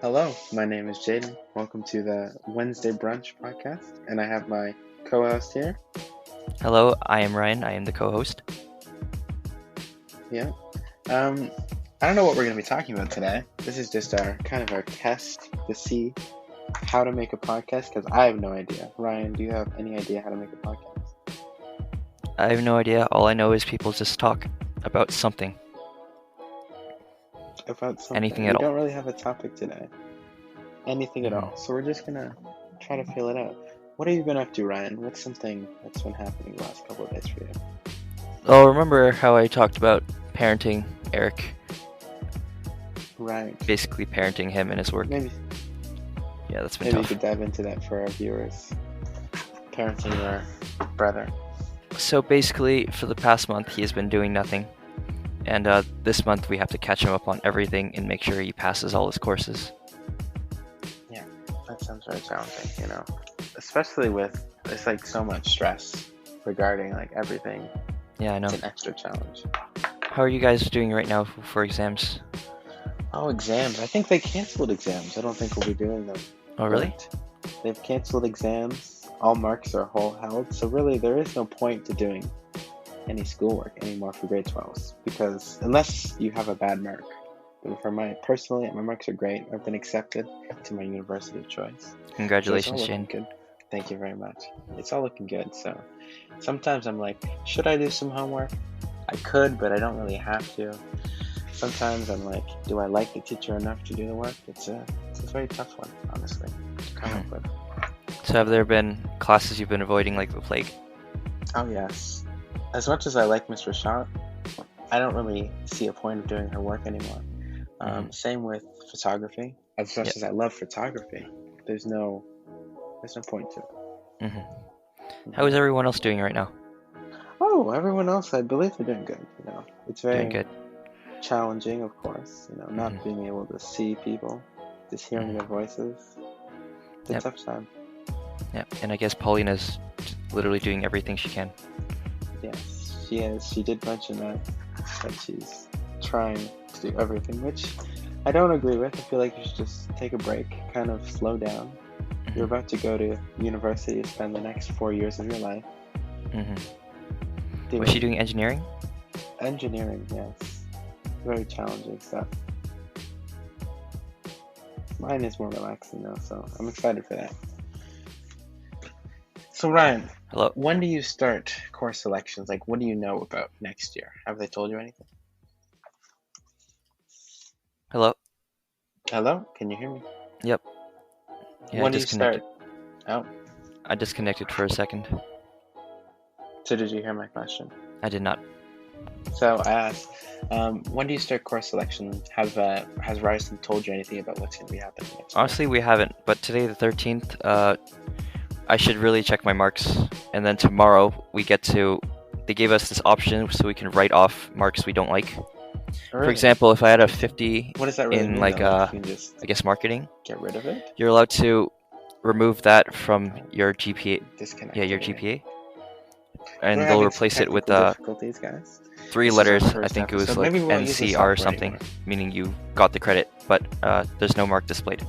Hello, my name is Jaden. Welcome to the Wednesday Brunch Podcast, and I have my co-host here. Hello, I am Ryan. I am the co-host. Yeah. I don't know what we're going to be talking about today. This is just our test to see how to make a podcast, because I have no idea. Ryan, do you have any idea how to make a podcast? I have no idea. All I know is people just talk about something. About something. Anything at all. We don't really have a topic today. Anything at all. So we're just going to try to fill it out. What have you been up to, Ryan? What's something that's been happening the last couple of days for you? Oh, remember how I talked about parenting Eric? Right. Basically parenting him and his work. Maybe Yeah, that's been you tough. could dive into that for our viewers. Parenting your brother. So basically, for the past month, he has been doing nothing. And this month, we have to catch him up on everything and make sure he passes all his courses. Yeah, that sounds very challenging, Especially with, it's like so much stress regarding like everything. Yeah, I know. It's an extra challenge. How are you guys doing right now for exams? Oh, exams. I think they canceled exams. I don't think we'll be doing them. Oh, really? Right? They've canceled exams. All marks are held. So really, there is no point to doing any schoolwork anymore for grade 12s, because unless you have a bad mark. But personally, my marks are great. I've been accepted to my university of choice. Congratulations, So Shane. good. Thank you very much. It's all looking good. So sometimes I'm like, should I do some homework? I could, but I don't really have to. Sometimes I'm like, do I like the teacher enough to do the work? It's a very tough one, honestly, to come up with. So have there been classes you've been avoiding like the plague? Oh, yes. As much as I like Mr. Shaw, I don't really see a point of doing her work anymore. Same with photography. As much as I love photography, there's no point to it. How is everyone else doing right now? Oh, everyone else, I believe they're doing good. It's very Doing good. challenging, of course. Not being able to see people, just hearing their voices. It's a tough time. Yeah, and I guess Paulina's literally doing everything she can. Yes, she is. She did mention that she's trying to do everything, which I don't agree with. I feel like you should just take a break, kind of slow down. You're about to go to university to spend the next 4 years of your life. Was she doing engineering? Engineering, yes. Very challenging stuff. Mine is more relaxing though, so I'm excited for that. So Ryan, Hello. when do you start course selections? Like, what do you know about next year? Have they told you anything? Hello. Hello? Can you hear me? Yep. Yeah, When do you start? Oh, I disconnected for a second. so did you hear my question? I did not. So I asked, when do you start course selection? Has Ryerson told you anything about what's going to be happening next Honestly, we haven't. But today, the 13th, I should really check my marks. And then tomorrow, they gave us this option so we can write off marks we don't like. Really? For example, if I had a 50 What does that really in mean? like though? You can just I guess marketing, get rid of it? you're allowed to remove that from your GPA. Disconnect. Yeah, your it. GPA. And We're they'll having replace some it with technical difficulties, guys. 3 This is our letters. I first think it was episode. like Maybe we won't use this NCR or software something, anymore. meaning you got the credit, but there's no mark displayed. You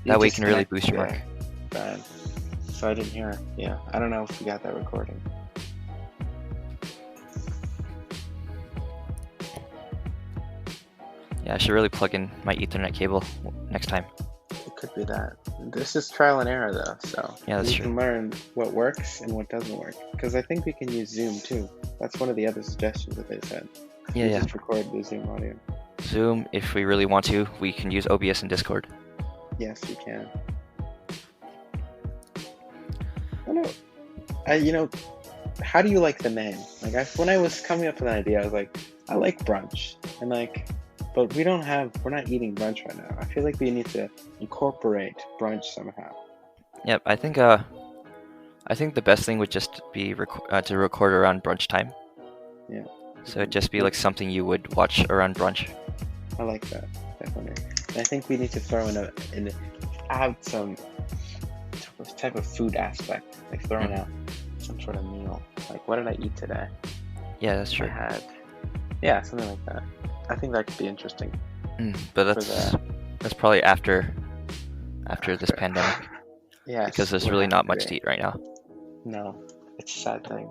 That way you can really disconnect boost your mark. Bad. So I didn't hear it. Yeah, I don't know if we got that recording. Yeah, I should really plug in my Ethernet cable next time. It could be that. This is trial and error though, so Yeah, that's you true. can learn what works and what doesn't work. Because I think we can use Zoom too. That's one of the other suggestions that they said. Yeah, You yeah. just record the Zoom audio. Zoom, if we really want to, we can use OBS and Discord. Yes, you can. How do you like the name? Like, when I was coming up with an idea, I was like, I like brunch, and but we're not eating brunch right now. I feel like we need to incorporate brunch somehow. Yep, I think the best thing would just be to record around brunch time. Yeah. So it'd just be like something you would watch around brunch. I like that, definitely. And I think we need to throw add some type of food aspect, like throwing out some sort of meal. Like, what did I eat today? Yeah, that's true. I had, something like that. I think that could be interesting. But for that's That's probably after this pandemic, Yes. because there's would really have not to much be. to eat right now. No, it's a sad thing.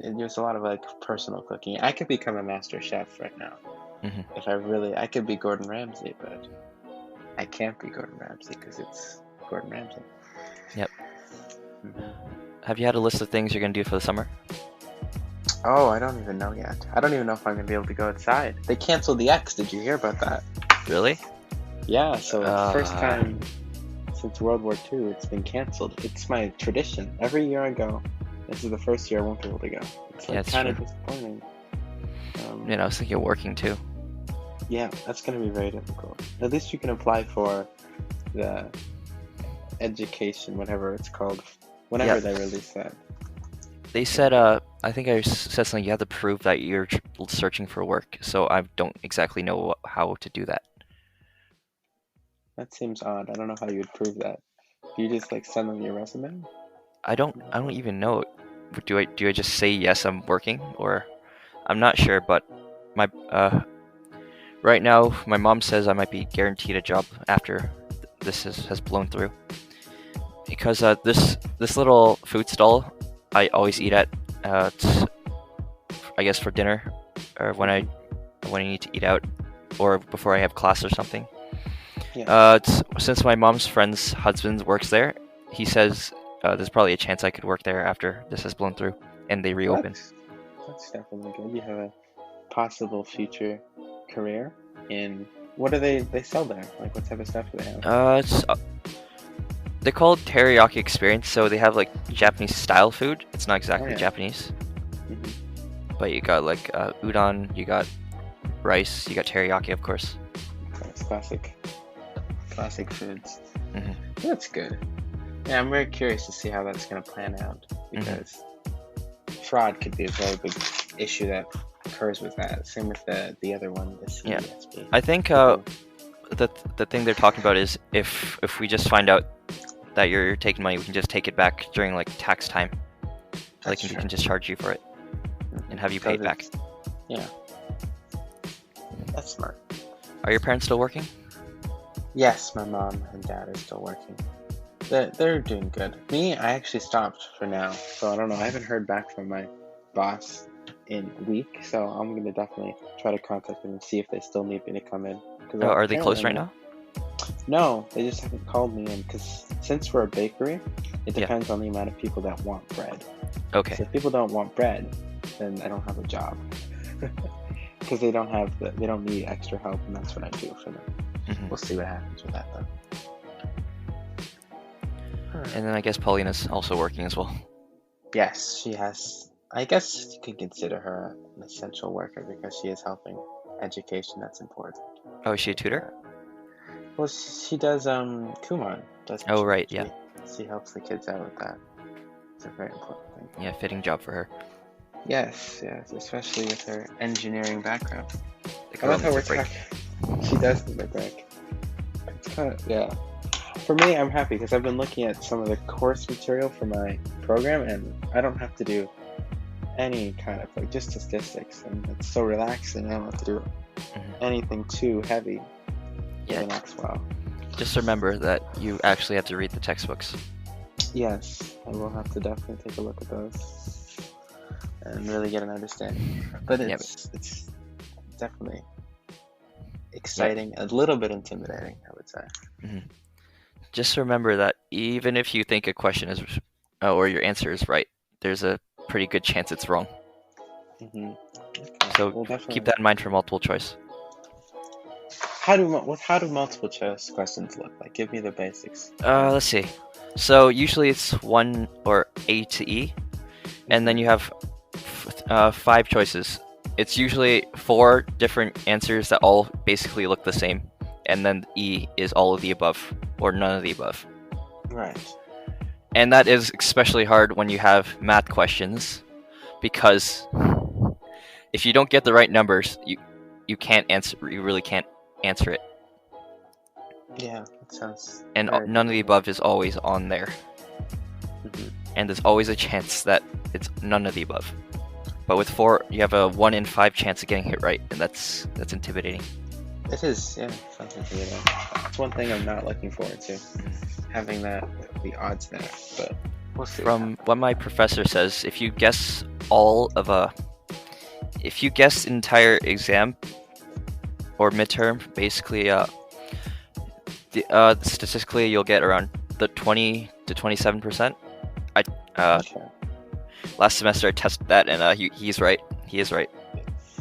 There's a lot of like personal cooking. I could become a master chef right now if I could be Gordon Ramsay, but I can't be Gordon Ramsay because it's Gordon Ramsay. Yep. Mhm. Have you had a list of things you're gonna do for the summer? Oh, I don't even know yet. I don't even know if I'm gonna be able to go outside. They canceled the X. Did you hear about that? Really? Yeah. So it's the first time since World War II it's been canceled. It's my tradition. Every year I go. This is the first year I won't be able to go. It's like Yeah, it's kind of true. disappointing. I was thinking of working too. Yeah, that's going to be very difficult. At least you can apply for the education, whatever it's called, whenever they release that. They said, I think I said something. You have to prove that you're searching for work. So I don't exactly know how to do that. That seems odd. I don't know how you would prove that. Do you just like send them your resume? I don't even know. Do I just say yes, I'm working, or I'm not sure. But my right now, my mom says I might be guaranteed a job after this has blown through, because this little food stall I always eat at, I guess for dinner, or when I need to eat out, or before I have class or something. Yeah. Since my mom's friend's husband works there, he says there's probably a chance I could work there after this has blown through and they reopen. That's definitely good. You have a possible future career in what do they sell there? Like what type of stuff do they have? They're called teriyaki experience, so they have like Japanese style food. It's not exactly Japanese, but you got like udon, you got rice, you got teriyaki, of course. That's classic foods. That's good. Yeah, I'm very curious to see how that's going to plan out, because fraud could be a very big issue that occurs with that. Same with the other one, the CSP. Yeah. I think the thing they're talking about is if we just find out that you're taking money, we can just take it back during like tax time. Like we can just charge you for it and have you pay it back. Yeah. That's smart. Are your parents still working? Yes, my mom and dad are still working. They're doing good. Me, I actually stopped for now, so I don't know. I haven't heard back from my boss in a week, so I'm gonna definitely try to contact them and see if they still need me to come in. Oh, are they closed right now? No, they just haven't called me in, because since we're a bakery, it depends on the amount of people that want bread. Okay. So if people don't want bread, then I don't have a job, because they don't need extra help, and that's what I do for them. We'll see what happens with that though. And then I guess Paulina's also working as well. Yes, she has. I guess you could consider her an essential worker because she is helping education. That's important. Oh, is she a tutor? Well, she does Kumon. Oh, right, yeah. She helps the kids out with that. It's a very important thing. Yeah, fitting job for her. Yes, especially with her engineering background. I love how we're talking. She does need a break. It's kind of, For me, I'm happy because I've been looking at some of the course material for my program, and I don't have to do any kind of like just statistics, and it's so relaxing. I don't have to do anything too heavy for the next while. Just remember that you actually have to read the textbooks. Yes, I will have to definitely take a look at those and really get an understanding. But it's definitely exciting, a little bit intimidating, I would say. Just remember that even if you think a question is or your answer is right, there's a pretty good chance it's wrong. Okay. So keep that in mind for multiple choice. How do multiple choice questions look like? Give me the basics. Let's see. So usually it's 1 or A to E, and then you have 5 choices. It's usually 4 different answers that all basically look the same, and then E is all of the above or none of the above. Right. And that is especially hard when you have math questions, because if you don't get the right numbers, you can't answer. You really can't answer it. Yeah, that sounds. And none of the above is always on there. And there's always a chance that it's none of the above. But with 4, you have a 1 in 5 chance of getting it right, and that's intimidating. It is, yeah, something to get in. That's one thing I'm not looking forward to, having the odds there, but we'll see. From what my professor says, if you guess entire exam or midterm, basically, statistically you'll get around the 20 to 27%. Okay. Last semester I tested that, and he's right. He is right.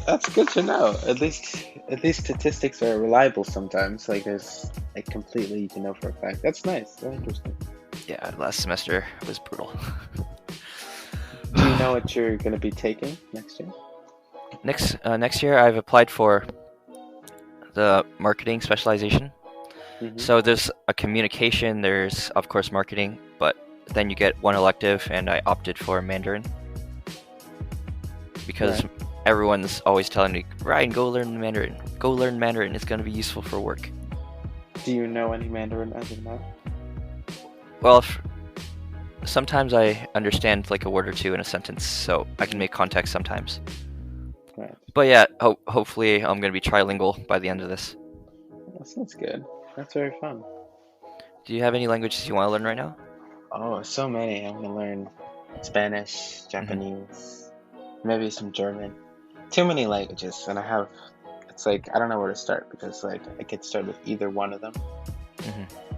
That's good to know. At least statistics are reliable sometimes. Like there's like completely you can know for a fact. That's nice. Very interesting. Yeah, last semester was brutal. Do you know what you're going to be taking next year? Next year I've applied for the marketing specialization. Mm-hmm. So there's a communication, there's of course marketing, but then you get one elective, and I opted for Mandarin because everyone's always telling me, Ryan, go learn Mandarin. Go learn Mandarin. It's going to be useful for work. Do you know any Mandarin as of now? Well, sometimes I understand like a word or two in a sentence, so I can make context sometimes. Right. But yeah, hopefully I'm going to be trilingual by the end of this. That sounds good. That's very fun. Do you have any languages you want to learn right now? Oh, so many. I want to learn Spanish, Japanese, maybe some German. Too many languages, and it's like I don't know where to start because like I could start with either one of them.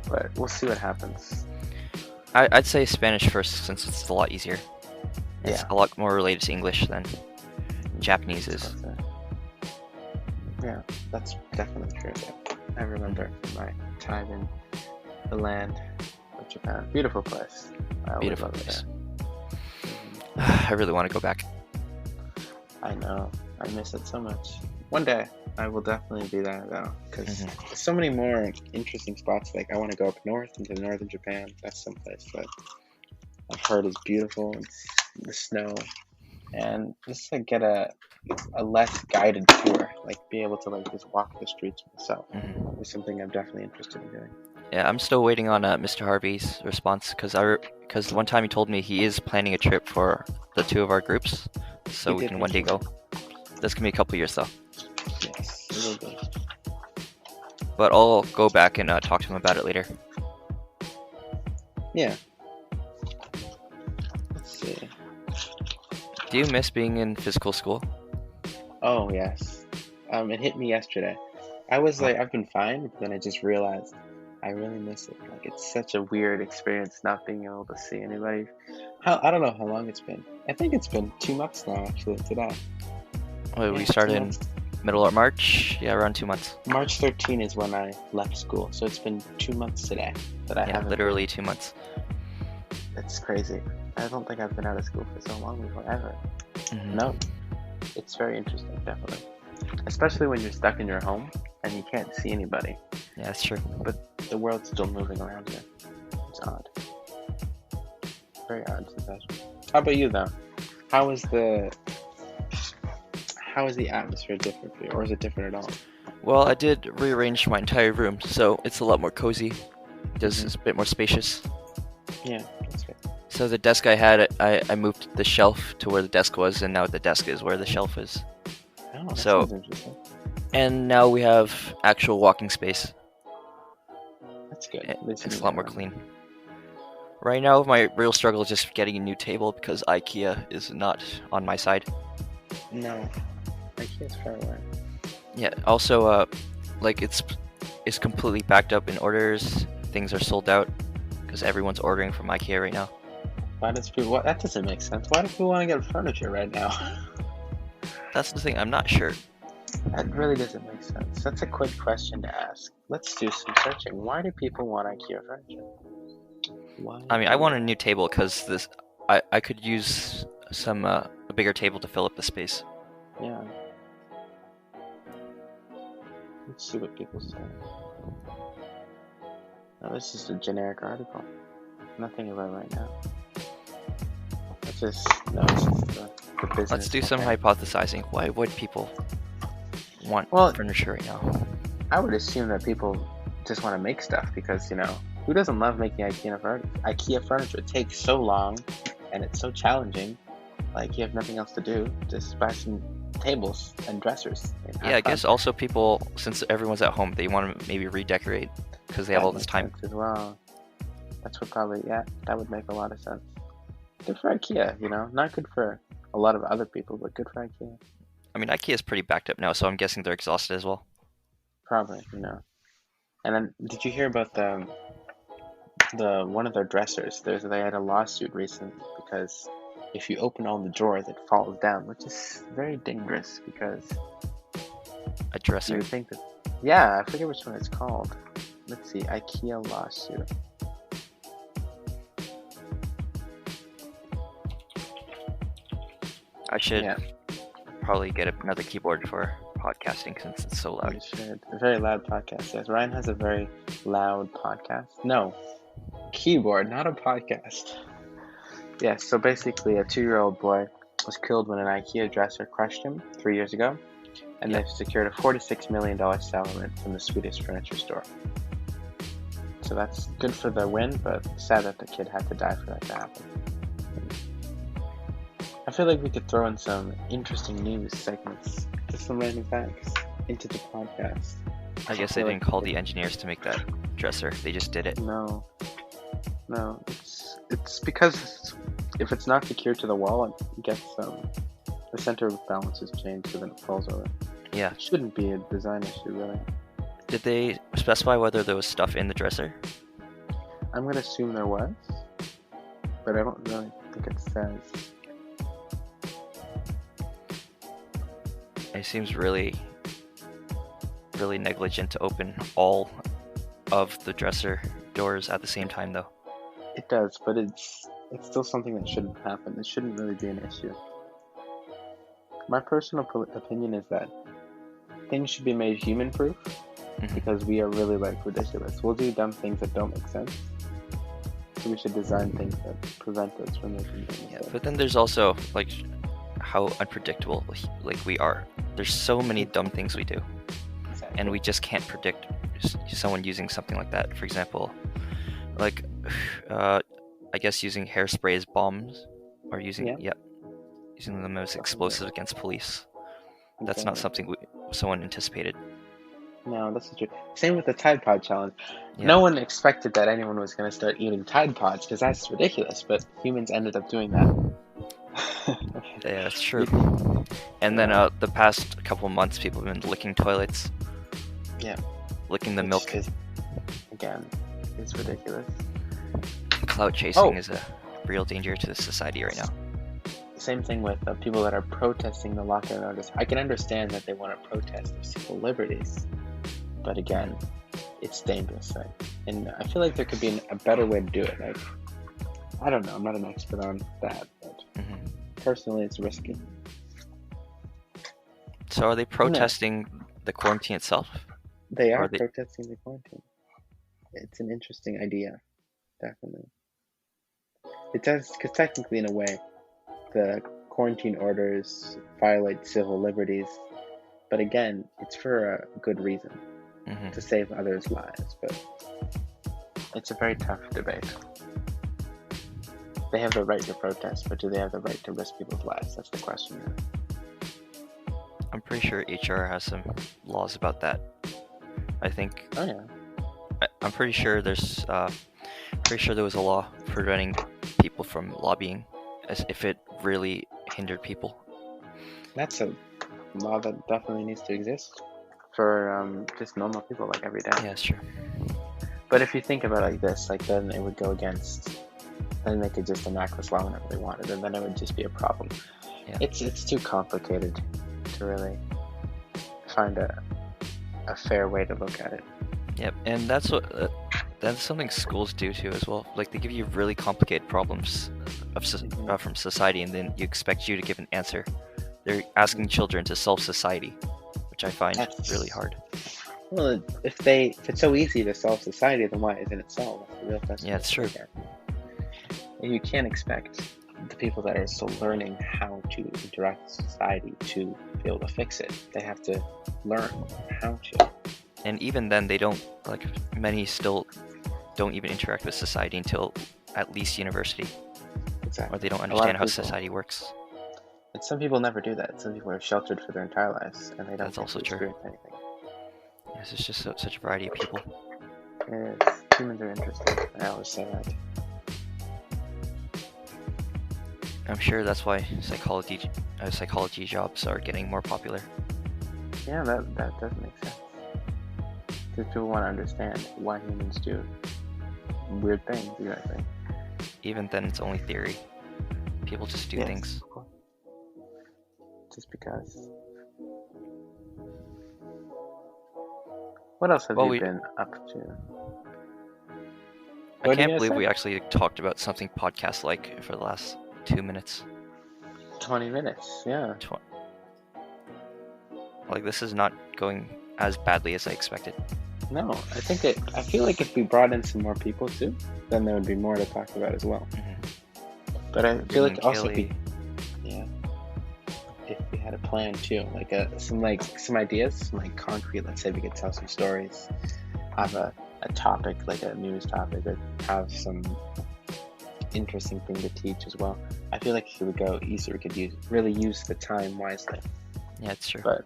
But we'll see what happens. I'd say Spanish first since it's a lot easier. It's Yeah. a lot more related to English than Japanese is. Yeah, that's definitely true. I remember from my time in the land of Japan. Beautiful place. Beautiful place. I really want to go back. I know. I miss it so much. One day, I will definitely be there though, because there's so many more interesting spots. Like I want to go up north into northern Japan. That's someplace that I've heard is beautiful. It's the snow, and just to get a less guided tour, like be able to like just walk the streets myself, is something I'm definitely interested in doing. Yeah, I'm still waiting on Mr. Harvey's response because one time he told me he is planning a trip for the two of our groups, so we can one day go. That's gonna be a couple years though. Yes, it will be. But I'll go back and talk to him about it later. Yeah. Let's see. Do you miss being in physical school? Oh yes. It hit me yesterday. I was like, I've been fine, but then I just realized I really miss it. Like it's such a weird experience not being able to see anybody. I don't know how long it's been. I think it's been 2 months now actually today. Well, we started in middle of March. Yeah, around 2 months. March 13 is when I left school, so it's been 2 months today that I haven't. Literally 2 months. It's crazy. I don't think I've been out of school for so long before ever. No, it's very interesting, definitely. Especially when you're stuck in your home and you can't see anybody. Yeah, that's true. But the world's still moving around you. It's odd. Very odd sensation. How about you though? How is the atmosphere different for you, or is it different at all? Well, I did rearrange my entire room, so it's a lot more cozy. It's a bit more spacious. Yeah, that's good. So the desk I had, I moved the shelf to where the desk was, and now the desk is where the shelf is. Oh, that So- sounds interesting. And now we have actual walking space. That's good. It's a lot more clean. Right now, my real struggle is just getting a new table because IKEA is not on my side. No, IKEA's far away. Yeah. Also, like it's completely backed up in orders. Things are sold out because everyone's ordering from IKEA right now. Why does people? That doesn't make sense. Why do people want to get furniture right now? That's the thing. I'm not sure. That really doesn't make sense. That's a quick question to ask. Let's do some searching. Why do people want IKEA furniture? Why? I mean, I want a new table because I could use a bigger table to fill up the space. Yeah. Let's see what people say. No, this is a generic article. Nothing about right now. It's just the business. Let's do some hypothesizing. Why would people want furniture right now? I would assume that people just want to make stuff because, who doesn't love making IKEA furniture? It takes so long and it's so challenging. Like, you have nothing else to do. Just buy some tables and dressers. And have Yeah, I fun. guess also people, since everyone's at home, they want to maybe redecorate because they have all this makes time. sense as well. That's what probably, that would make a lot of sense. Good for IKEA, not good for a lot of other people, but good for IKEA. I mean, IKEA is pretty backed up now, so I'm guessing they're exhausted as well. Probably, And then, did you hear about the one of their dressers? They had a lawsuit recently because if you open all the drawers, it falls down, which is very dangerous because A dresser. you would think that. Yeah, I forget which one it's called. Let's see, IKEA lawsuit. I should probably get another keyboard for podcasting since it's so loud. You should. A very loud podcast. Yes, Ryan has a very loud podcast. No, keyboard, not a podcast. Yes, so basically a 2-year-old boy was killed when an IKEA dresser crushed him 3 years ago, and they've secured a $46 million settlement from the Swedish furniture store. So that's good for the win, but sad that the kid had to die for that to happen. I feel like we could throw in some interesting news segments, just some random facts, into the podcast. I guess they didn't call the engineers to make that dresser. They just did it. No, it's because if it's not secured to the wall, it gets the center of balance is changed, so then it falls over. Yeah. It shouldn't be a design issue, really. Did they specify whether there was stuff in the dresser? I'm gonna assume there was, but I don't really think it says. It seems really negligent to open all of the dresser doors at the same time, though. It does, but it's still something that shouldn't happen. It shouldn't really be an issue. My personal opinion is that things should be made human-proof, because we are really ridiculous. We'll do dumb things that don't make sense. So we should design things that prevent us from making mistakes. Yeah, but then there's also how unpredictable we are. There's so many dumb things we do, and we just can't predict someone using something like that. For example, I guess using hairspray as bombs, or using them as explosives against police. That's not something someone anticipated. No, that's not true. Same with the Tide Pod challenge. Yeah. No one expected that anyone was going to start eating Tide Pods, because that's ridiculous, but humans ended up doing that. Yeah, that's true. And then the past couple of months, people have been licking toilets. Yeah. Licking the milk. Again, it's ridiculous. Cloud chasing is a real danger to society right now. Same thing with people that are protesting the lockdown orders. I can understand that they want to protest their civil liberties, but again, it's dangerous. And I feel like there could be a better way to do it. I don't know. I'm not an expert on that, but personally, it's risky. So are they protesting the quarantine itself? They are protesting the quarantine. It's an interesting idea, definitely. It does, because technically, in a way, the quarantine orders violate civil liberties, but again, it's for a good reason, to save others' lives. But it's a very tough debate. They have the right to protest, but do they have the right to risk people's lives? That's the question. I'm pretty sure HR has some laws about that. I think. Oh yeah. I'm pretty sure there was a law preventing people from lobbying, as if it really hindered people. That's a law that definitely needs to exist for just normal people, every day. Yeah, that's true. But if you think about it like this, then it would go against. Then they could just enact this law whenever they wanted, and then it would just be a problem. Yeah. It's too complicated to really find a fair way to look at it. Yep, and that's something schools do too as well. They give you really complicated problems from society, and then you expect you to give an answer. They're asking children to solve society, which I find really hard. Well, if it's so easy to solve society, then why isn't it solved? That's the real question. Yeah, it's true. You can't expect the people that are still learning how to interact with society to be able to fix it. They have to learn how to. And even then, they don't, many still don't even interact with society until at least university. Exactly. Or they don't understand how society works. And some people never do that. Some people are sheltered for their entire lives, and they don't That's get also to true. experience anything. Yes, it's just such a variety of people. It is. Humans are interesting. I always say that. I'm sure that's why psychology jobs are getting more popular. Yeah, that does make sense. Because people want to understand why humans do weird things, exactly. Even then, it's only theory. People just do things. Of course. Just because. What else have you been up to? I can't believe we actually talked about something podcast-like for the last 2 minutes. 20 minutes, yeah. Like, this is not going as badly as I expected. No, I feel like if we brought in some more people too, then there would be more to talk about as well. Mm-hmm. But I feel like also if we had a plan too, like some ideas, some like concrete, let's say we could tell some stories, have a topic, like a news topic, or have some interesting thing to teach as well. I feel like if we would go easier, we could really use the time wisely. Yeah, it's true. But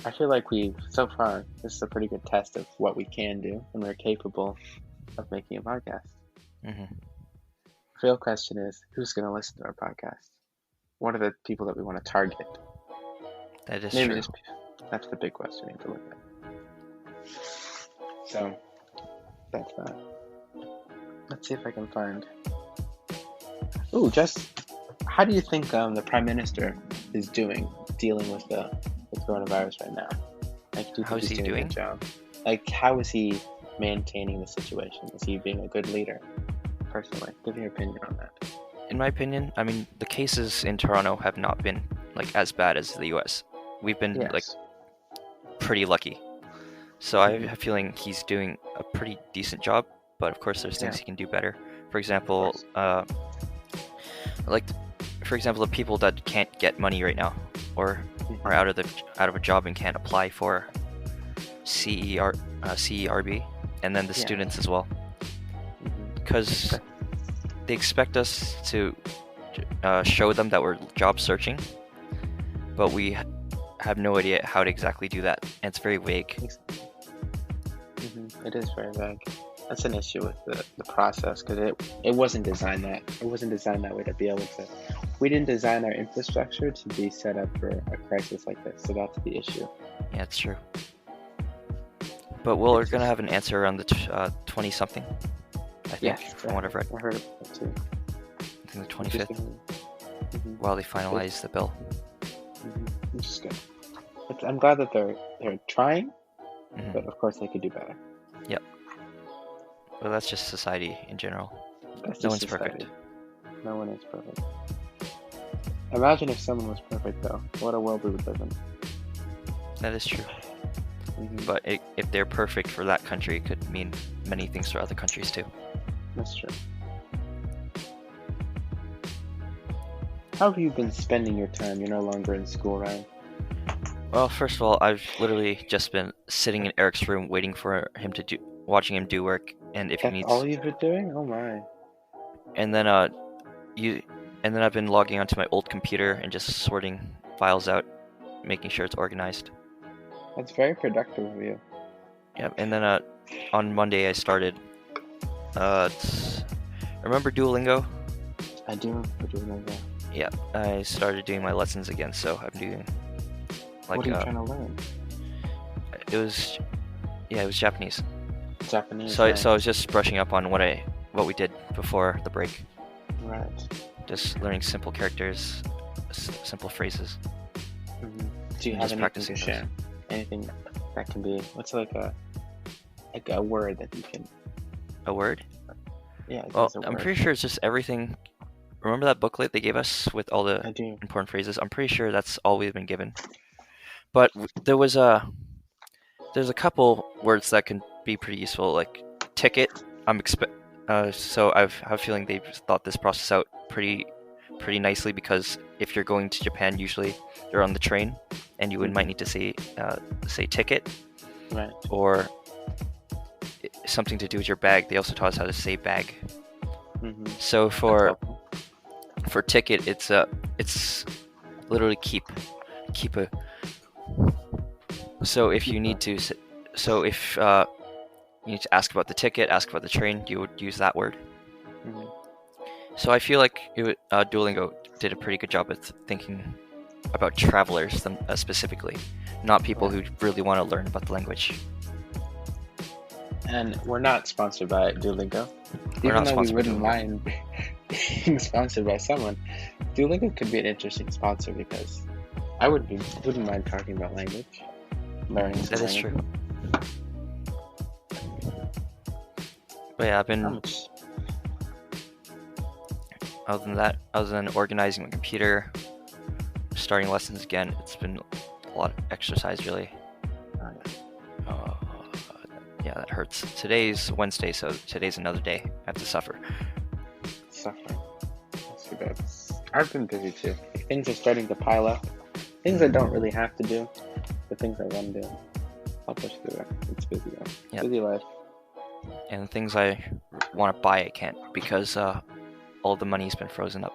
I feel like so far, this is a pretty good test of what we can do, and we're capable of making a podcast. Mm-hmm. The real question is, who's going to listen to our podcast? What are the people that we want to target? That is true. That's the big question we need to look at. So, that's that. Let's see if I can find... Ooh, how do you think the Prime Minister is dealing with the coronavirus right now? Like, do you how think is he's he doing? A good job? Like, how is he maintaining the situation? Is he being a good leader? Personally, give me your opinion on that. In my opinion, I mean, the cases in Toronto have not been like as bad as the US. We've been like pretty lucky. So I have a feeling he's doing a pretty decent job, but of course there's things he can do better. For example, the people that can't get money right now, or are out of a job and can't apply for CERB, and then the students as well, because they expect us to show them that we're job searching, but we have no idea how to exactly do that, and it's very vague. It is very vague. That's an issue with the process, because it wasn't designed that way to be able to. We didn't design our infrastructure to be set up for a crisis like this, so that's the issue. Yeah, it's true. But we're gonna have an answer around the 20-something, I think, from what I've read. I heard of that too. I think the 25th, while they finalize the bill. Which is good. I'm glad that they're trying, but of course they could do better. Yep. Well, that's just society in general. No one's perfect. No one is perfect. Imagine if someone was perfect, though. What a world we would live in. That is true. But if they're perfect for that country, it could mean many things for other countries too. That's true. How have you been spending your time? You're no longer in school, Ryan. Well, first of all, I've literally just been sitting in Eric's room waiting for him to watching him do work, and if he needs. That's all you've been doing? Oh my. And then I've been logging onto my old computer and just sorting files out, making sure it's organized. That's very productive of you. Yep. And then on Monday I started. Remember Duolingo? I do remember Duolingo. Yeah, I started doing my lessons again, so I'm doing like. What are you trying to learn? It was Japanese. Japanese. So I was just brushing up on what we did before the break. Right. Just learning simple characters, simple phrases. Do you have anything to share? Anything that can be, what's like a word that you can... A word? Yeah. Well, I'm pretty sure it's just everything. Remember that booklet they gave us with all the important phrases? I'm pretty sure that's all we've been given. But there's a couple words that can be pretty useful, like ticket. So I have a feeling they've thought this process out pretty nicely, because if you're going to Japan, usually you're on the train, and you might need to say ticket, right? Or something to do with your bag. They also taught us how to say bag. So for ticket, it's literally keep a. So if you need to, so if you need to ask about the ticket, ask about the train, you would use that word. Mhm. So I feel like Duolingo did a pretty good job at thinking about travelers specifically, not people who really want to learn about the language. And we're not sponsored by Duolingo. We're Even not though we sponsored by wouldn't Duolingo. mind being sponsored by someone, Duolingo could be an interesting sponsor because I wouldn't mind talking about language, learning some That is language. true. But yeah, I've How been, much? other than organizing my computer, starting lessons again, it's been a lot of exercise really. Oh, yeah. Yeah, that hurts. Today's Wednesday, so today's another day. I have to suffer. Suffering. That's too bad. I've been busy too. Things are starting to pile up. Things I don't really have to do, but things I want to do. I'll push through it. It's busy though. Yep. Busy life. And things I want to buy, I can't because all the money's been frozen up,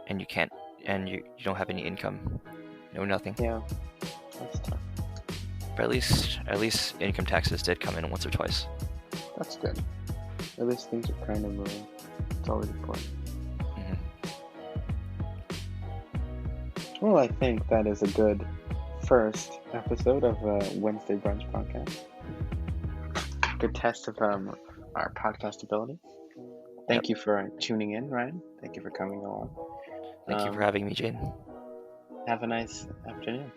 and you can't, and you don't have any income, no nothing. Yeah, that's tough. But at least income taxes did come in once or twice. That's good. At least things are kind of moving. It's always important. Well, I think that is a good first episode of Wednesday Brunch Podcast. Good test of our podcast ability. Thank you for tuning in, Ryan. Thank you for coming along. Thank you for having me, Jaden. Have a nice afternoon.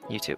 You too.